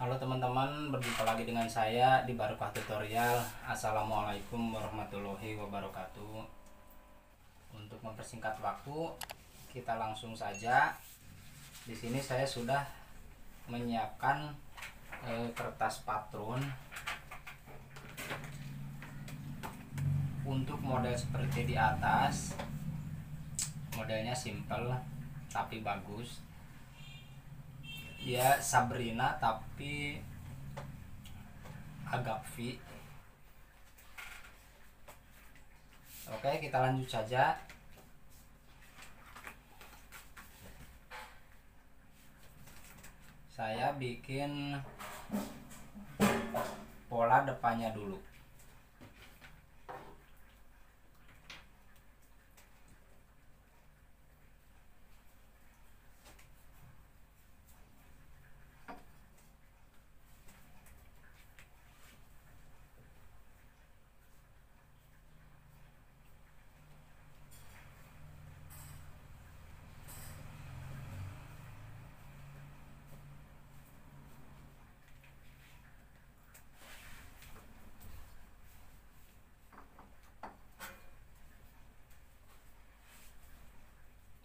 Halo teman-teman, berjumpa lagi dengan saya di Barokah Tutorial. Assalamualaikum warahmatullahi wabarakatuh. Untuk mempersingkat waktu, kita langsung saja. Di sini saya sudah menyiapkan kertas patron untuk model seperti di atas. Modelnya simple tapi bagus. Dia Sabrina tapi agak V. Oke, kita lanjut saja. Saya bikin pola depannya dulu.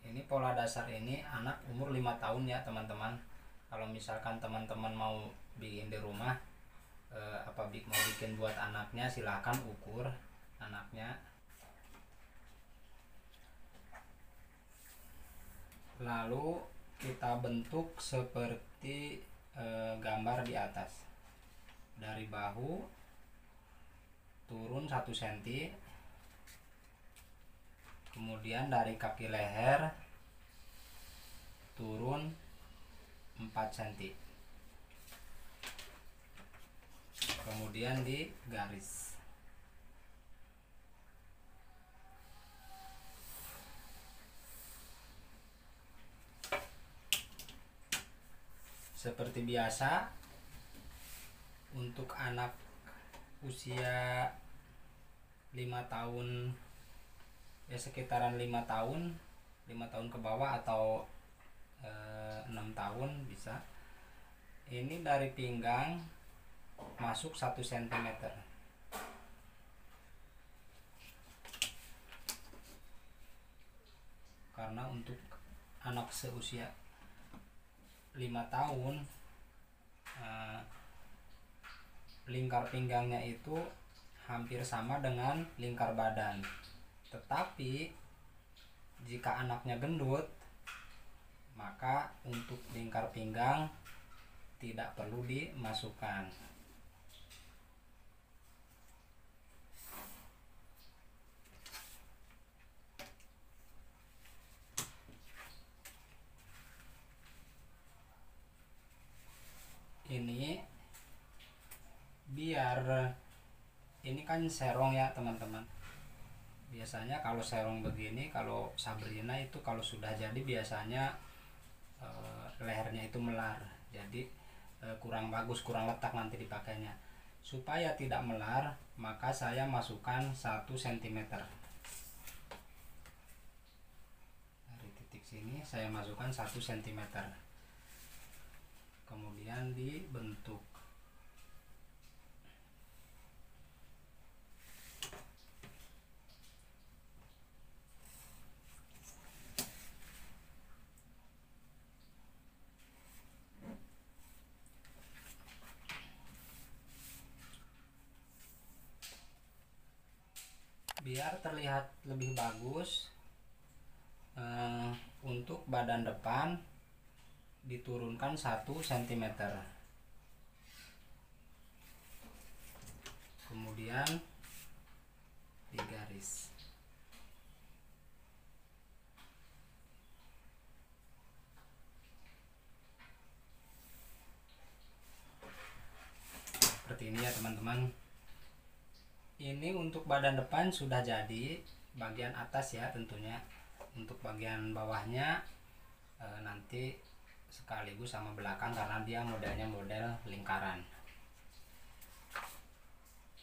Ini pola dasar ini anak umur 5 tahun ya teman-teman. Kalau misalkan teman-teman mau bikin di rumah, mau bikin buat anaknya, silahkan ukur anaknya. Lalu kita bentuk seperti gambar di atas. Dari bahu turun 1 cm, kemudian dari kaki leher turun 4 cm, kemudian di garis. Seperti biasa, untuk anak usia 5 tahun, ya sekitaran 5 tahun ke bawah atau 6 tahun bisa. Ini dari pinggang masuk 1 cm. Karena untuk anak seusia 5 tahun, lingkar pinggangnya itu hampir sama dengan lingkar badan. Tetapi jika anaknya gendut, maka untuk lingkar pinggang tidak perlu dimasukkan. Ini biar ini kan serong ya teman-teman. Biasanya kalau serong begini, kalau Sabrina itu kalau sudah jadi biasanya lehernya itu melar, jadi kurang bagus, kurang letak nanti dipakainya. Supaya tidak melar, maka saya masukkan 1 cm. Dari titik sini saya masukkan 1 cm, kemudian dibentuk. Biar terlihat lebih bagus, untuk badan depan diturunkan 1 cm, kemudian digaris. Seperti ini ya teman-teman. Ini untuk badan depan sudah jadi, bagian atas ya tentunya. Untuk bagian bawahnya nanti sekaligus sama belakang karena dia modelnya model lingkaran.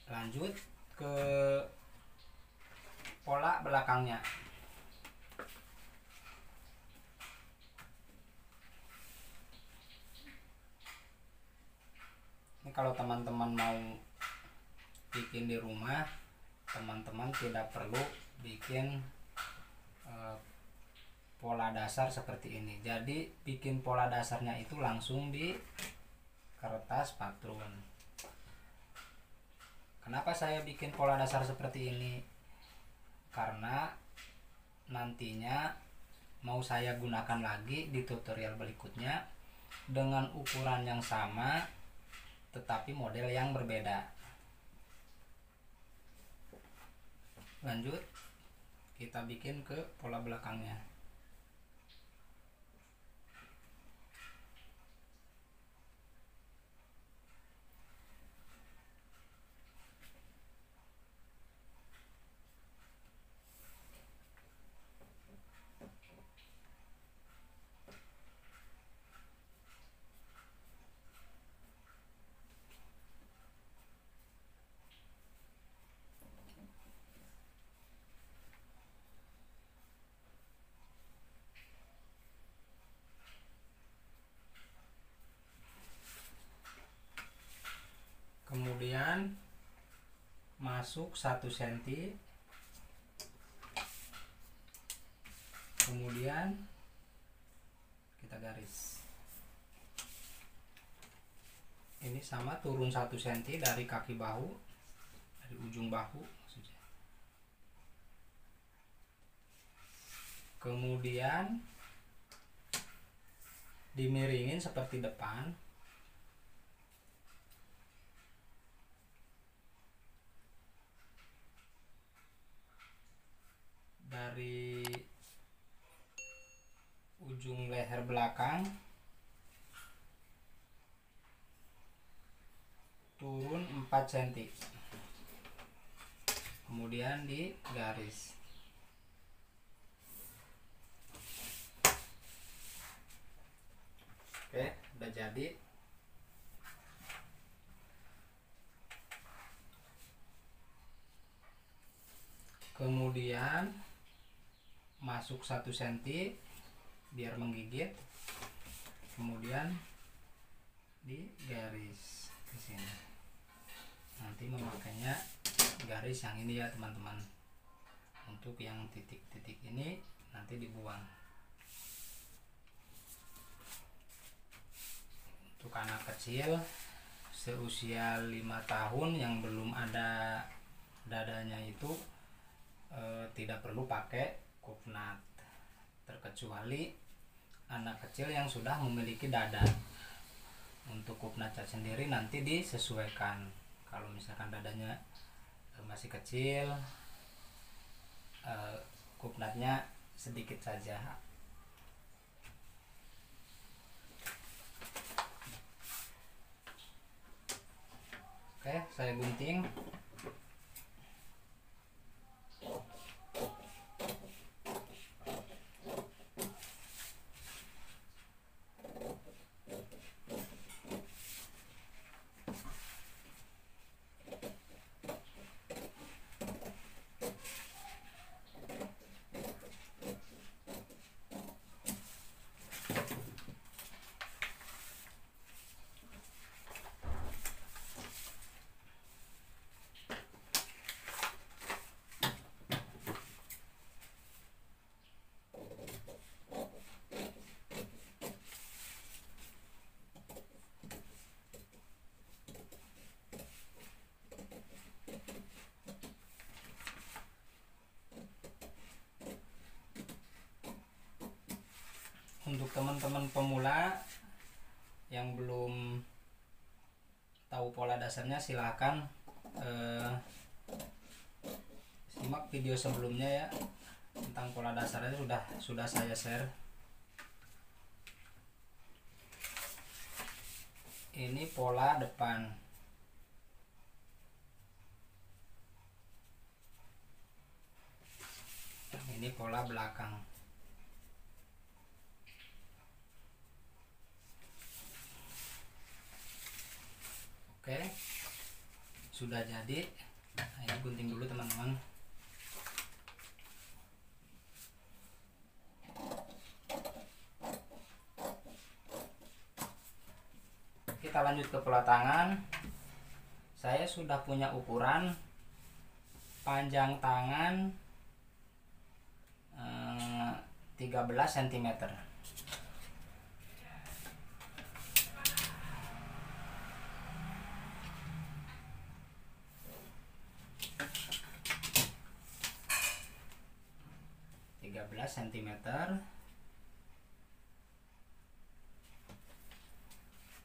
Lanjut ke pola belakangnya. kalau teman-teman mau bikin di rumah, teman-teman tidak perlu bikin pola dasar seperti ini. Jadi bikin pola dasarnya itu langsung di kertas patrun. Kenapa saya bikin pola dasar seperti ini? Karena nantinya mau saya gunakan lagi di tutorial berikutnya dengan ukuran yang sama tetapi model yang berbeda. Lanjut, kita bikin ke pola belakangnya. Kemudian masuk 1 cm, kemudian kita garis. Ini sama, turun 1 cm dari kaki bahu, dari ujung bahu maksudnya. Kemudian dimiringin seperti depan. Dari ujung leher belakang turun 4 cm, kemudian digaris. Oke, udah jadi. Kemudian masuk 1 cm biar menggigit, kemudian digaris ke sini. Nanti memakainya garis yang ini ya teman-teman. Untuk yang titik-titik ini nanti dibuang. Untuk anak kecil seusia 5 tahun yang belum ada dadanya itu tidak perlu pakai kupnat, terkecuali anak kecil yang sudah memiliki dada. Untuk kupnat cat sendiri nanti disesuaikan. Kalau misalkan dadanya masih kecil, kupnatnya sedikit saja. Oke, saya gunting. Untuk teman-teman pemula yang belum tahu pola dasarnya, silahkan simak video sebelumnya ya, tentang pola dasarnya sudah saya share. Ini pola depan. Ini pola belakang. Oke, sudah jadi. Nah, ini gunting dulu teman-teman. Kita lanjut ke pola tangan. saya sudah punya ukuran panjang tangan 13 cm. cm.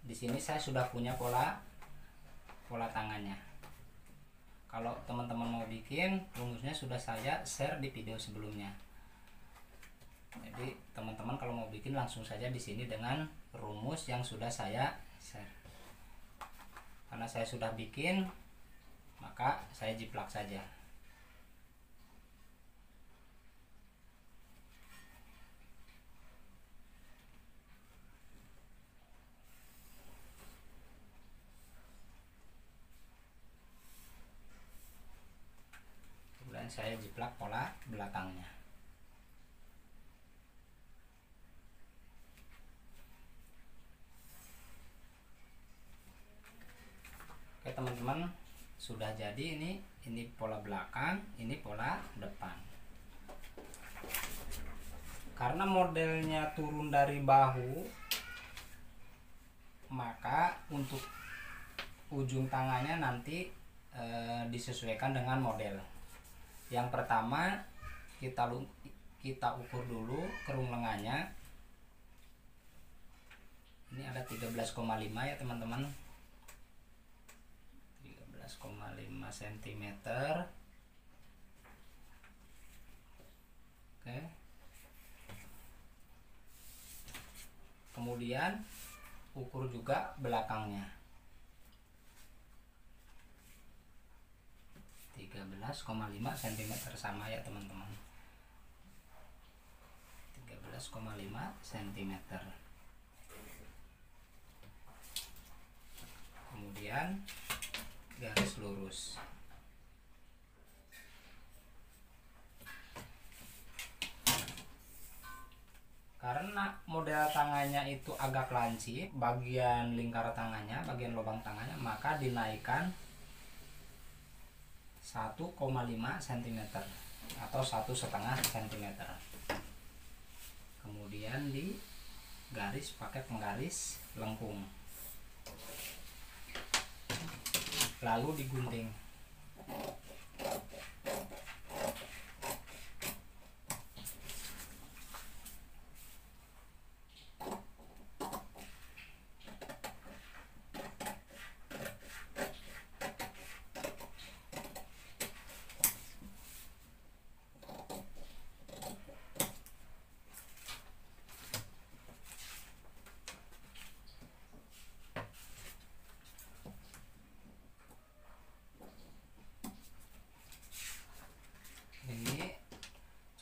Di sini saya sudah punya pola tangannya. Kalau teman-teman mau bikin, rumusnya sudah saya share di video sebelumnya. Jadi teman-teman kalau mau bikin langsung saja di sini dengan rumus yang sudah saya share. Karena saya sudah bikin, maka saya jiplak saja. Kemudian saya jiplak pola belakangnya. Oke teman-teman, sudah jadi ini pola belakang, ini pola depan. Karena modelnya turun dari bahu, maka untuk ujung tangannya nanti disesuaikan dengan model. Yang pertama kita ukur dulu kerung lengannya. Ini ada 13,5 ya teman-teman. 13,5 cm. Oke. Kemudian ukur juga belakangnya. 13,5 cm sama ya teman-teman. 13,5 cm. Kemudian garis lurus. Karena model tangannya itu agak lancip, bagian lingkar tangannya, bagian lubang tangannya, maka dinaikkan 1,5 cm atau 1,5 cm. Kemudian di garis pakai penggaris lengkung, lalu digunting.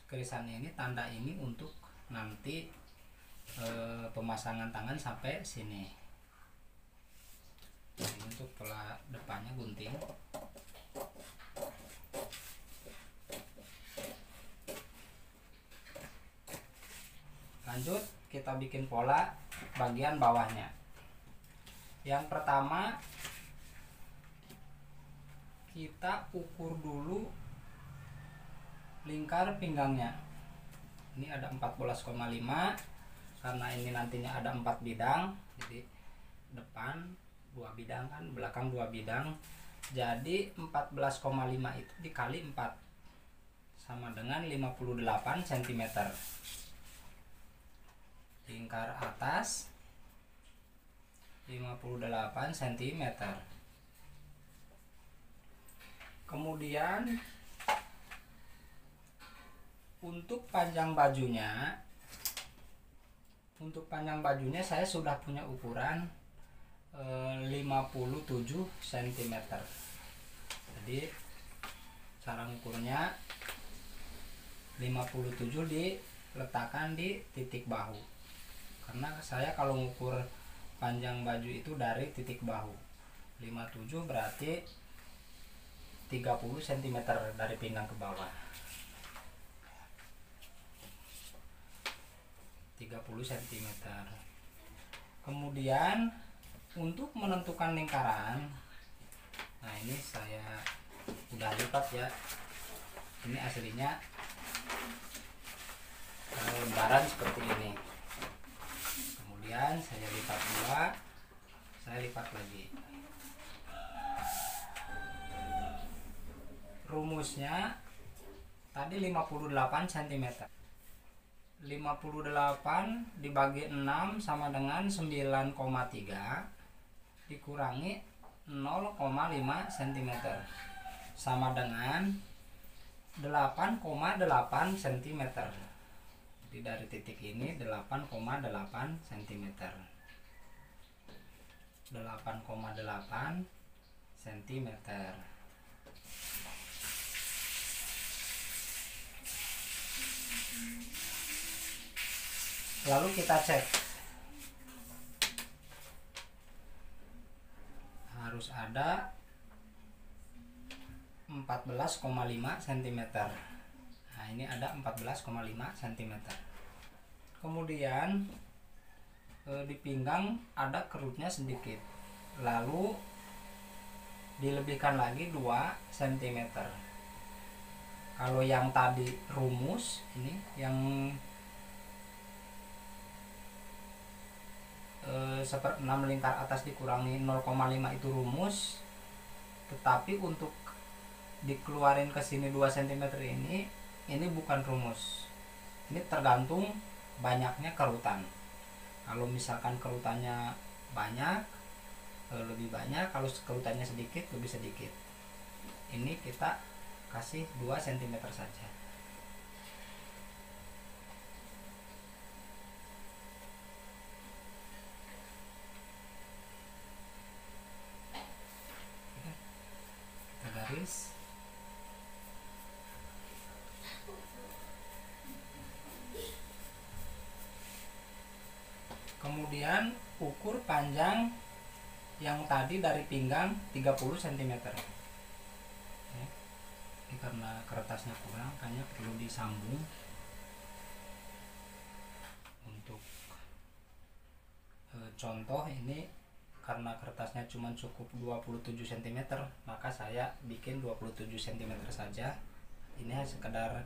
Kerisannya ini, tanda ini untuk nanti pemasangan tangan sampai sini. Ini untuk pola depannya gunting. Lanjut kita bikin pola bagian bawahnya. Yang pertama kita ukur dulu lingkar pinggangnya. Ini ada 14,5 karena ini nantinya ada 4 bidang. Jadi depan 2 bidang kan, belakang 2 bidang. Jadi 14,5 itu dikali 4 sama dengan 58 cm. Lingkar atas 58 cm. Kemudian untuk panjang bajunya saya sudah punya ukuran 57 cm. Jadi cara ukurnya 57 diletakkan di titik bahu. Karena saya kalau ngukur panjang baju itu dari titik bahu. 57 berarti 30 cm dari pinggang ke bawah. 30 cm. Kemudian untuk menentukan lingkaran, Nah ini saya udah lipat ya, ini aslinya lembaran seperti ini. Kemudian saya lipat dua, saya lipat lagi. Rumusnya tadi 58 cm. 58 dibagi 6 sama dengan 9,3 dikurangi 0,5 cm sama dengan 8,8 cm. Jadi dari titik ini 8,8 cm. 8,8 cm. Lalu kita cek, harus ada 14,5 cm. Nah ini ada 14,5 cm. Kemudian di pinggang ada kerutnya sedikit, lalu dilebihkan lagi 2 cm. Kalau yang tadi rumus, ini yang 1/6 lingkar atas dikurangi 0,5 itu rumus, tetapi untuk dikeluarin ke sini 2 cm ini bukan rumus. Ini tergantung banyaknya kerutan. Kalau misalkan kerutannya banyak, lebih banyak, kalau kerutannya sedikit, lebih sedikit. Ini kita kasih 2 cm saja. Kita garis. Kemudian ukur panjang yang tadi dari pinggang 30 cm. Ini karena kertasnya kurang, kayaknya perlu disambung. Untuk contoh ini karena kertasnya cuma cukup 27 cm, maka saya bikin 27 cm saja. Ini hanya sekedar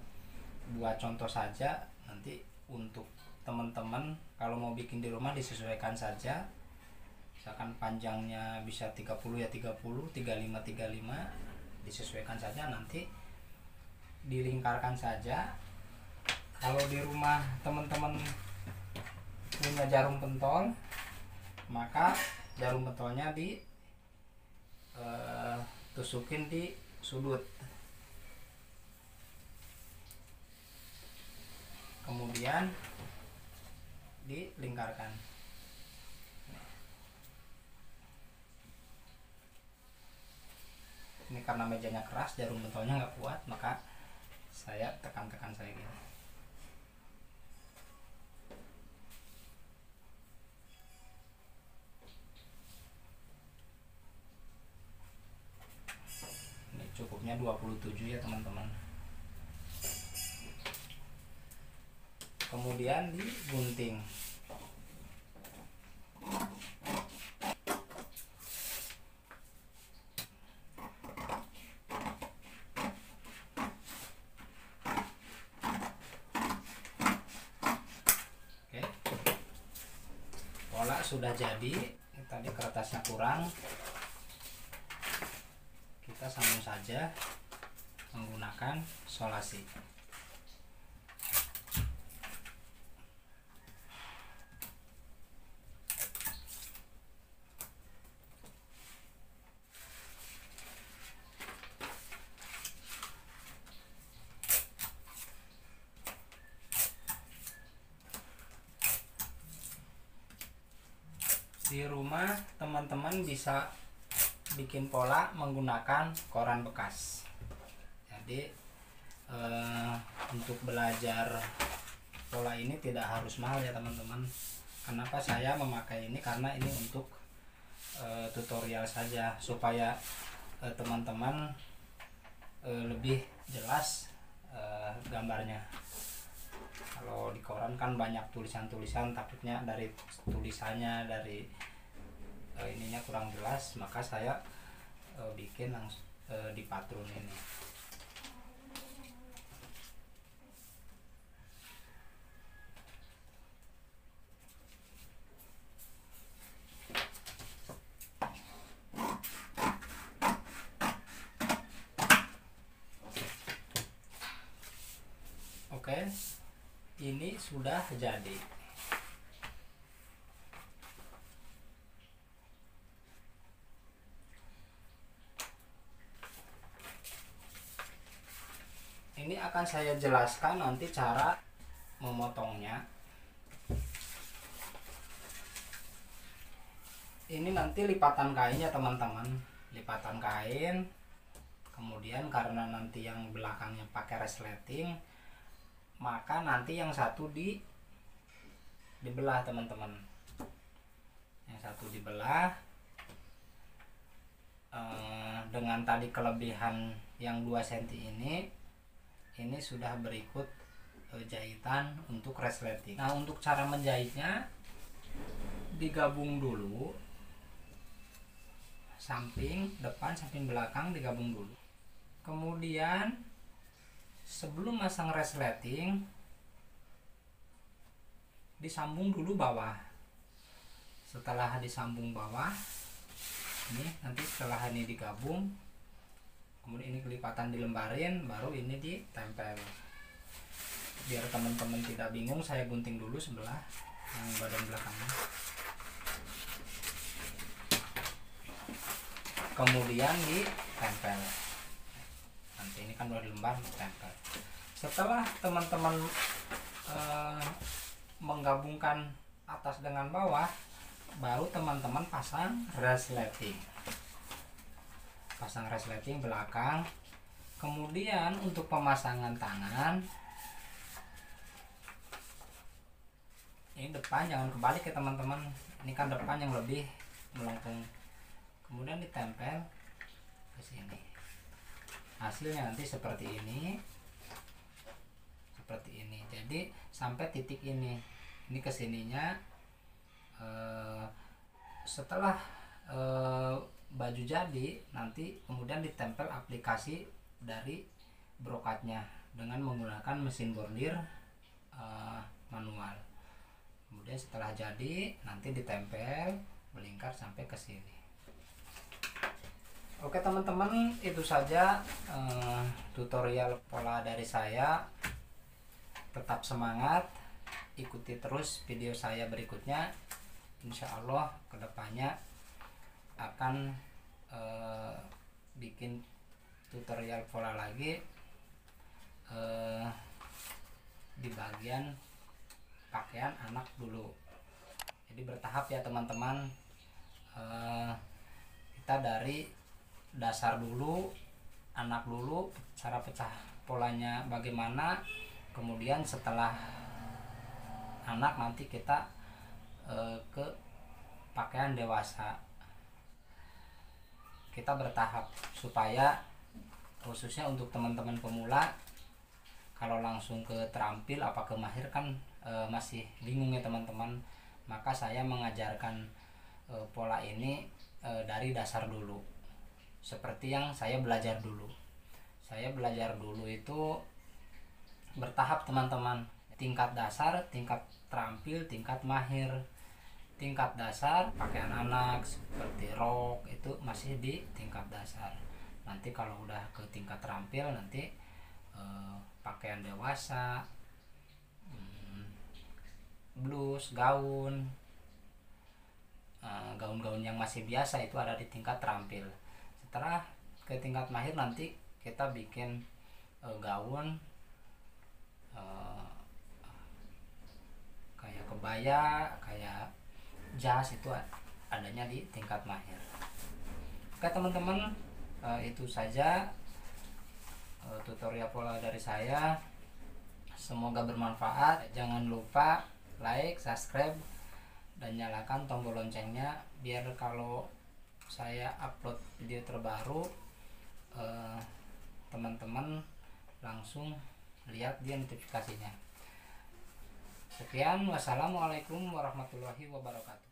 buat contoh saja. Nanti untuk teman-teman kalau mau bikin di rumah disesuaikan saja. Misalkan panjangnya bisa 30 ya 30, 35 disesuaikan saja, nanti dilingkarkan saja. Kalau di rumah teman-teman punya jarum pentol, maka jarum pentolnya tusukin di sudut, kemudian dilingkarkan. Ini karena mejanya keras, jarum pentolnya nggak kuat, maka saya tekan-tekan saya gini. Ini cukupnya 27 ya teman-teman. Kemudian digunting. Pola sudah jadi. Ini tadi kertasnya kurang, kita sambung saja menggunakan solasi. Di rumah teman-teman bisa bikin pola menggunakan koran bekas. Jadi untuk belajar pola ini tidak harus mahal ya teman-teman. Kenapa saya memakai ini? Karena ini untuk tutorial saja, supaya teman-teman lebih jelas gambarnya. Kalau di koran kan banyak tulisan-tulisan, takutnya dari tulisannya, dari ininya kurang jelas, maka saya bikin langsung di patron ini. Oke, ini sudah jadi. Ini akan saya jelaskan nanti cara memotongnya. Ini nanti lipatan kainnya teman-teman, lipatan kain. Kemudian karena nanti yang belakangnya pakai resleting, maka nanti yang satu dibelah teman-teman. Yang satu dibelah dengan tadi kelebihan yang 2 cm ini sudah berikut jahitan untuk resleting. Nah, untuk cara menjahitnya digabung dulu, samping depan samping belakang digabung dulu. Kemudian sebelum masang resleting disambung dulu bawah. Setelah disambung bawah, ini nanti setelah ini digabung, kemudian ini kelipatan dilembarin, baru ini ditempel. Biar teman-teman tidak bingung, saya gunting dulu sebelah yang badan belakangnya. Kemudian ditempel. Nanti ini kan udah dilembar, ditempel. Setelah teman-teman menggabungkan atas dengan bawah, baru teman-teman pasang resleting. Pasang resleting belakang. Kemudian untuk pemasangan tangan, ini depan jangan kebalik ya teman-teman. Ini kan depan yang lebih melengkung. Kemudian ditempel ke sini. Hasilnya nanti seperti ini. Seperti ini. Jadi sampai titik ini. Ini kesininya. Setelah baju jadi, nanti kemudian ditempel aplikasi dari brokatnya dengan menggunakan mesin bordir manual. Kemudian setelah jadi nanti ditempel melingkar sampai ke sini. Oke teman-teman, itu saja tutorial pola dari saya. Tetap semangat, ikuti terus video saya berikutnya. Insya Allah kedepannya akan bikin tutorial pola lagi di bagian pakaian anak dulu. Jadi bertahap ya teman-teman. Kita dari dasar dulu, anak dulu, cara pecah polanya bagaimana, kemudian setelah anak nanti kita ke pakaian dewasa. Kita bertahap supaya khususnya untuk teman-teman pemula, kalau langsung ke terampil apa ke mahir kan masih bingung ya teman-teman. Maka saya mengajarkan pola ini dari dasar dulu, seperti yang saya belajar dulu. Saya belajar dulu itu bertahap teman-teman. Tingkat dasar, tingkat terampil, tingkat mahir. Tingkat dasar pakaian anak seperti rok itu masih di tingkat dasar. Nanti kalau udah ke tingkat terampil nanti pakaian dewasa, blus, gaun, gaun-gaun yang masih biasa itu ada di tingkat terampil. Setelah ke tingkat mahir nanti kita bikin gaun kayak kebaya, kayak jas, itu adanya di tingkat mahir. Oke teman-teman, itu saja tutorial pola dari saya. Semoga bermanfaat. Jangan lupa like, subscribe, dan nyalakan tombol loncengnya biar kalau saya upload video terbaru teman-teman langsung lihat dia notifikasinya. Sekian, wassalamualaikum warahmatullahi wabarakatuh.